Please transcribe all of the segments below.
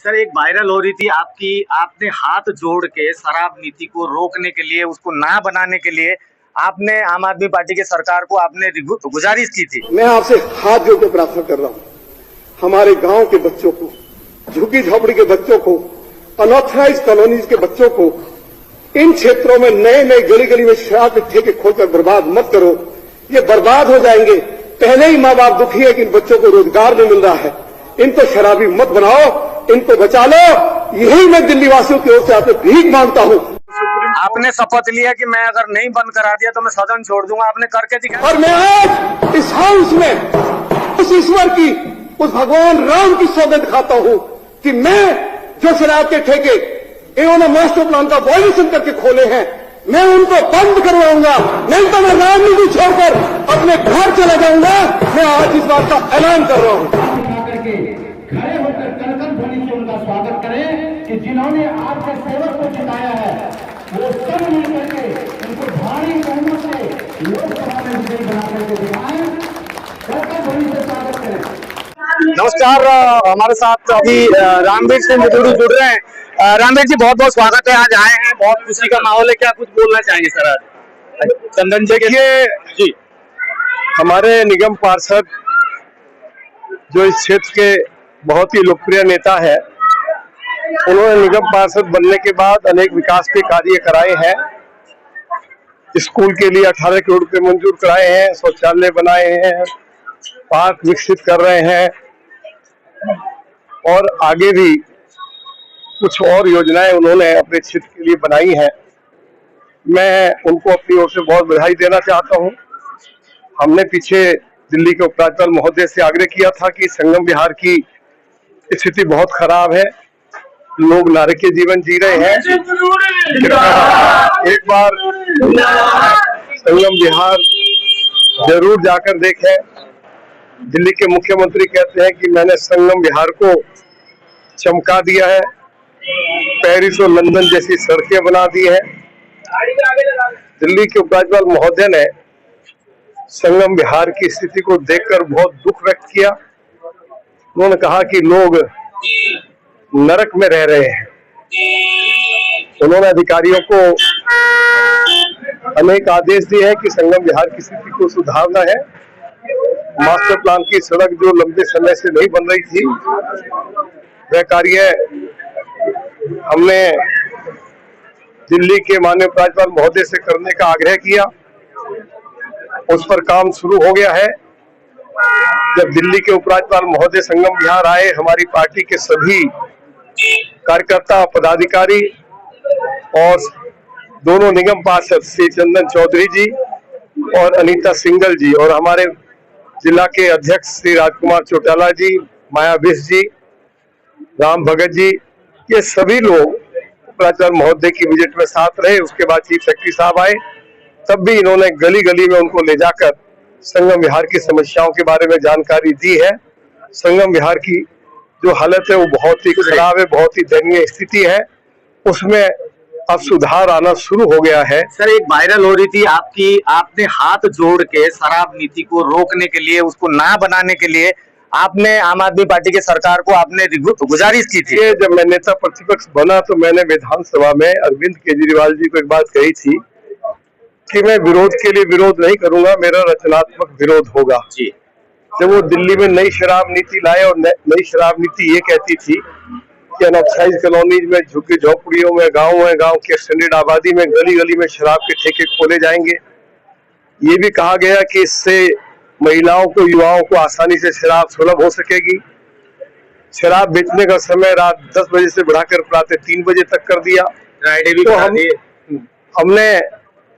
Sir, एक viral हो रही थी आपकी, आपने हाथ जोड़ के शराब नीति को रोकने के लिए, उसको ना बनाने के लिए आपने आम आदमी पार्टी के सरकार को आपने गुजारिश की थी। मैं आपसे हाथ जोड़ के प्रार्थना कर रहा हूं, हमारे गांव के बच्चों को, झुग्गी झोपड़ी के बच्चों को, अनऑथराइज कॉलोनीज के बच्चों को इन क्षेत्रों में नए नए गली गली में शराब के ठेके खोलकर बर्बाद मत करो। ये बर्बाद हो जाएंगे। पहले ही माँ बाप दुखी है कि इन बच्चों को रोजगार नहीं मिल रहा है। इनको शराबी मत बनाओ, इनको बचा लो। यही मैं दिल्ली वासियों की ओर से आपसे भीख मांगता हूं। आपने शपथ लिया कि मैं अगर नहीं बंद करा दिया तो मैं सदन छोड़ दूंगा, आपने करके दिखाया। और मैं आज इस हाउस में उस ईश्वर की, उस भगवान राम की सौगंध खाता हूं कि मैं जो शराब के ठेके इन्होंने मास्टर प्लान का वायलेशन करके खोले हैं, मैं उनको बंद करवाऊंगा। नहीं तो मैं राजनीति छोड़कर अपने घर चला जाऊंगा। मैं आज इस बात का ऐलान कर रहा हूं। खड़े होकर कड़कन ध्वनि से उनका स्वागत करें कि जिन्होंने आपके सेवक को जिताया है, वो सब मिलकर के उनको भारी बहुमत से लोकसभा में विजयी बना करके दिखाएं। कड़कन ध्वनि से स्वागत करें। नमस्कार, हमारे साथ अभी रामवीर सिंह जुड़ रहे हैं। रामवीर जी, बहुत बहुत स्वागत है। आज आए हैं, बहुत खुशी का माहौल है, क्या कुछ बोलना चाहेंगे सर आज? चंदन जी, देखिए जी, हमारे निगम पार्षद जो इस क्षेत्र के बहुत ही लोकप्रिय नेता है, उन्होंने निगम पार्षद बनने के बाद अनेक विकास के कार्य कराए हैं। स्कूल के लिए 18 करोड़ रुपए मंजूर कराए हैं, शौचालय बनाए हैं, पार्क विकसित कर रहे हैं और आगे भी कुछ और योजनाएं उन्होंने अपने क्षेत्र के लिए बनाई हैं। मैं उनको अपनी ओर से बहुत बधाई देना चाहता हूं। हमने पीछे दिल्ली के उपराज्यपाल महोदय से आग्रह किया था कि संगम विहार की स्थिति बहुत खराब है, लोग नारकीय जीवन जी रहे हैं। एक बार संगम विहार जरूर जाकर देखें। दिल्ली के मुख्यमंत्री कहते हैं कि मैंने संगम विहार को चमका दिया है, पेरिस और लंदन जैसी सड़कें बना दी है। दिल्ली के उपराज्यपाल महोदय ने संगम विहार की स्थिति को देखकर बहुत दुख व्यक्त किया। उन्होंने कहा कि लोग नरक में रह रहे हैं। उन्होंने अधिकारियों को अनेक आदेश दिए हैं कि संगम विहार की स्थिति को सुधारना है। मास्टर प्लान की सड़क जो लंबे समय से नहीं बन रही थी, वह कार्य हमने दिल्ली के माननीय उपराज्यपाल महोदय से करने का आग्रह किया। उस पर काम शुरू हो गया है। जब दिल्ली के उपराज्यपाल महोदय संगम विहार आए, हमारी पार्टी के सभी कार्यकर्ता, पदाधिकारी और दोनों निगम पार्षद श्री चंदन चौधरी जी और अनीता सिंगल जी और हमारे जिला के अध्यक्ष श्री राजकुमार चौटाला जी, माया बिस जी, राम भगत जी, ये सभी लोग उपराज्यपाल महोदय की विजिट में साथ रहे। उसके बाद चीफ सेक्रेटरी साहब आए, तब भी इन्होंने गली गली में उनको ले जाकर संगम विहार की समस्याओं के बारे में जानकारी दी है। संगम विहार की जो हालत है वो बहुत ही खराब है, बहुत ही दयनीय स्थिति है। उसमें अब सुधार आना शुरू हो गया है। सर, एक वायरल हो रही थी आपकी, आपने हाथ जोड़ के शराब नीति को रोकने के लिए, उसको ना बनाने के लिए आपने आम आदमी पार्टी के सरकार को आपने गुजारिश की थी। जब मैं नेता प्रतिपक्ष बना तो मैंने विधानसभा में अरविंद केजरीवाल जी को एक बात कही थी कि मैं विरोध के लिए विरोध नहीं करूंगा, मेरा रचनात्मक विरोध होगा। जी। जब वो दिल्ली में नई शराब नीति लाए और नई शराब नीति ये कहती थी कि अनऑथराइज कॉलोनीज में, झुग्गी झोपड़ियों में, गांव की एक्सटेंडेड आबादी में गली गली में शराब के ठेके खोले जाएंगे। ये भी कहा गया कि इससे महिलाओं को, युवाओं को आसानी से शराब सुलभ हो सकेगी। शराब बेचने का समय रात 10 बजे से बढ़ाकर प्रातः 3 बजे तक कर दिया। फ्राइडे भी तो हमने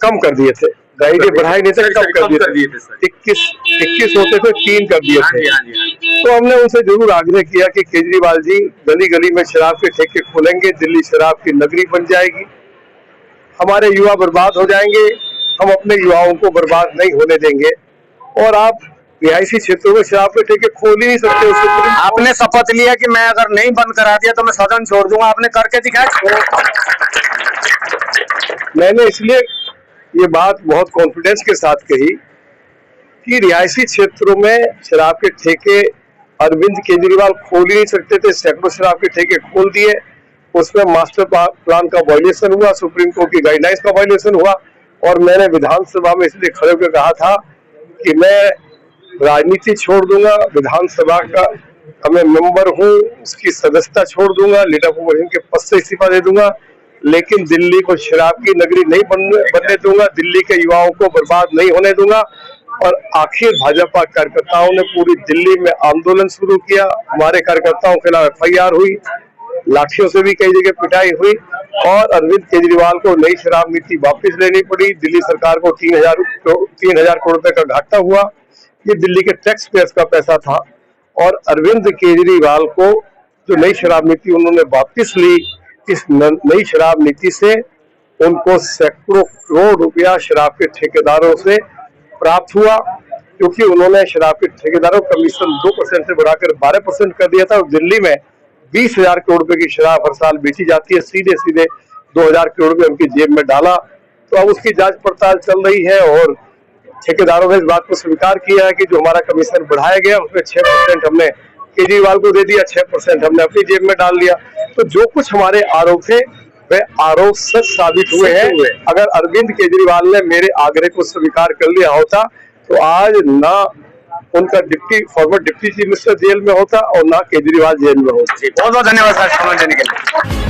कम कर दिए थे, फ्राइडे बढ़ाई नहीं थे, कम कर दिए थे। 21 होते थे, 3 कर दिए थे। तो हमने उनसे जरूर आग्रह किया कि केजरीवाल जी, गली गली में शराब के ठेके खोलेंगे, दिल्ली शराब की नगरी बन जाएगी, हमारे युवा बर्बाद हो जाएंगे, हम अपने युवाओं को बर्बाद नहीं होने देंगे। और आप रिहायशी क्षेत्रों में शराब के ठेके खोल ही नहीं सकते। आपने शपथ लिया कि मैं अगर नहीं बंद करा दिया तो मैं सदन छोड़ दूंगा, आपने करके दिखाया। मैंने इसलिए ये बात बहुत कॉन्फिडेंस के साथ कही कि रिहायशी क्षेत्रों में शराब के ठेके अरविंद केजरीवाल खोल ही नहीं सकते थे, सैकड़ों शराब के ठेके खोल दिए। उसमें मास्टर प्लान का वायलेशन हुआ, सुप्रीम कोर्ट की गाइडलाइंस का वायलेशन हुआ। और मैंने विधानसभा में इसलिए खड़े होकर कहा था कि मैं राजनीति छोड़ दूंगा, विधानसभा का मैं मेंबर हूँ, उसकी सदस्यता छोड़ दूंगा, लीडर ऑफ अपोजिशन के पद से इस्तीफा दे दूंगा, लेकिन दिल्ली को शराब की नगरी नहीं बनने दूंगा, दिल्ली के युवाओं को बर्बाद नहीं होने दूंगा। और आखिर भाजपा कार्यकर्ताओं ने पूरी दिल्ली में आंदोलन शुरू किया। हमारे कार्यकर्ताओं के खिलाफ FIR हुई, लाठियों से भी कई जगह पिटाई हुई और अरविंद केजरीवाल को नई शराब नीति वापस लेनी पड़ी। दिल्ली सरकार को 3000 करोड़ रुपए का घाटा हुआ। ये दिल्ली के टैक्स पेयर्स का पैसा था और अरविंद केजरीवाल को जो नई शराब नीति उन्होंने वापस ली, इस नई शराब नीति से उनको सैकड़ों करोड़ रुपया शराब के ठेकेदारों से प्राप्त हुआ, क्योंकि उन्होंने शराब के ठेकेदारों का कमीशन 2% से बढ़ाकर 12% कर दिया था। और दिल्ली में 20,000 करोड़ रुपए की शराब हर साल बेची जाती है, सीधे 2,000 करोड़ रुपए उनकी जेब में डाला। तो अब उसकी जांच पड़ताल चल रही है और ठेकेदारों ने इस बात को स्वीकार किया है कि जो हमारा कमीशन बढ़ाया गया उसमें 6% हमने केजरीवाल को दे दिया, 6% हमने अपनी जेब में डाल लिया। तो जो कुछ हमारे आरोप थे वे आरोप सच साबित हुए हैं। अगर अरविंद केजरीवाल ने मेरे आग्रह को स्वीकार कर लिया होता तो आज ना उनका former deputy chief minister jail में होता और ना केजरीवाल जेल में होता। बहुत बहुत धन्यवाद सर, समय देने के लिए।